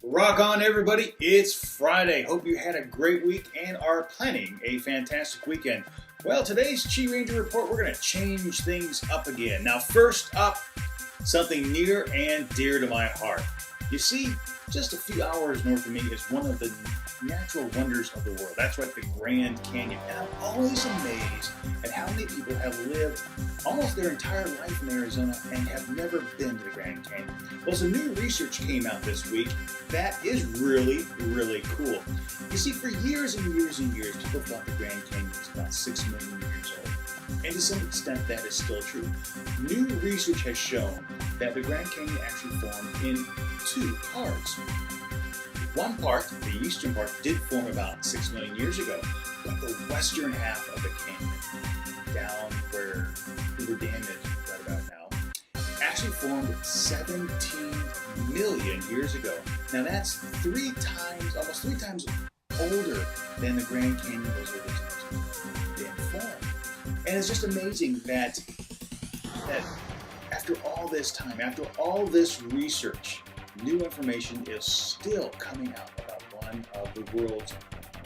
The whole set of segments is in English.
Rock on, everybody. It's Friday. Hope you had a great week and are planning a fantastic weekend. Well, today's QiRanger report, we're going to change things up again. Now, first up, something near and dear to my heart. You see, just a few hours north of me is one of the natural wonders of the world. That's right, the Grand Canyon. And I'm always amazed at how many people have lived almost their entire life in Arizona and have never been to the Grand Canyon. Well, some new research came out this week that is really, really cool. You see, for years and years and years, people thought the Grand Canyon was about 6 million years old. And to some extent, that is still true. New research has shown that the Grand Canyon actually formed in two parts. One part, the eastern part, did form about 6 million years ago, but the western half of the canyon, down where Hoover Dam is right about now, actually formed 17 million years ago. Now that's almost three times older than the Grand Canyon was originally formed. And it's just amazing that after all this time, after all this research, new information is still coming out about one of the world's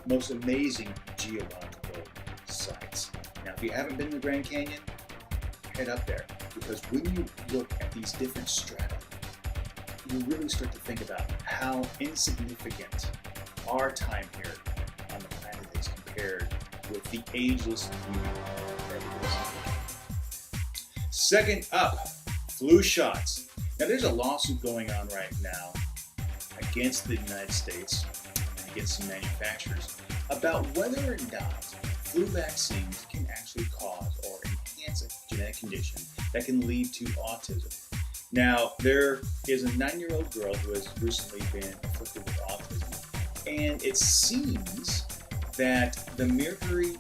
most amazing geological sites. Now, if you haven't been to the Grand Canyon, head up there, because when you look at these different strata, you really start to think about how insignificant our time here on the planet is compared with the ageless beauty that it is. Second up, flu shots. Now, there's a lawsuit going on right now against the United States and against some manufacturers about whether or not flu vaccines can actually cause or enhance a genetic condition that can lead to autism. Now, there is a 9-year-old girl who has recently been afflicted with autism, and it seems that the mercury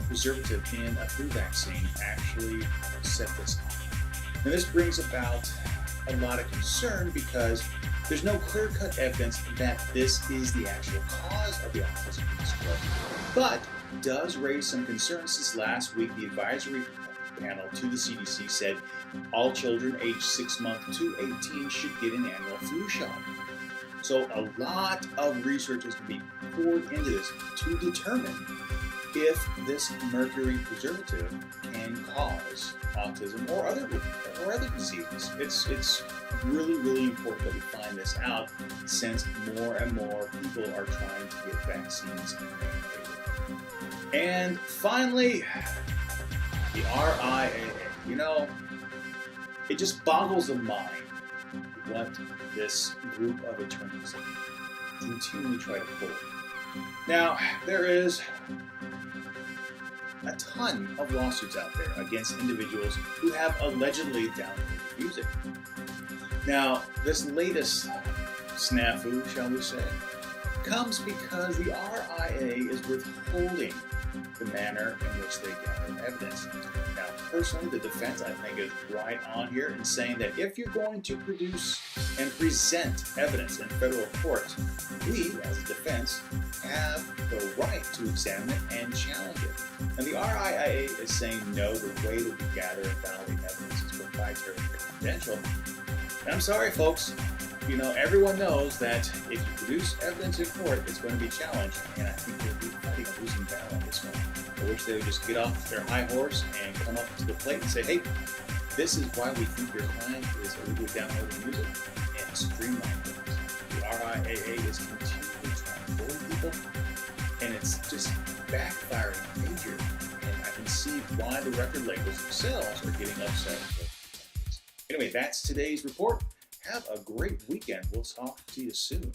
preservative in a flu vaccine actually set this off. Now, this brings about a lot of concern because there's no clear-cut evidence that this is the actual cause of the autism disorder, but does raise some concerns since last week the advisory panel to the CDC said all children aged 6 months to 18 should get an annual flu shot. So a lot of research is going to be poured into this to determine if this mercury preservative can cause autism or other diseases. It's really, really important that we find this out since more and more people are trying to get vaccines mandated. And finally, the RIAA. You know, it just boggles the mind what this group of attorneys continually try to pull. Now, there is a ton of lawsuits out there against individuals who have allegedly downloaded music. Now, this latest snafu, shall we say, comes because the RIAA is withholding the manner in which they gather evidence. Now, personally, the defense, I think, is right on here in saying that if you're going to produce and present evidence in federal court, we, as a defense, have the right to examine it and challenge it. And the RIAA is saying no, the way that we gather and validate evidence is proprietary and confidential. And I'm sorry, folks. You know, everyone knows that if you produce evidence in court, it's going to be challenged, and I think they'll be fighting a losing battle on this one. I wish they would just get off their high horse and come up to the plate and say, hey, this is why we think your client is illegally downloading music, and streamline things. The RIAA is continually trying to bully people, and it's just backfiring major, and I can see why the record labels themselves are getting upset with things. Anyway, that's today's report. Have a great weekend. We'll talk to you soon.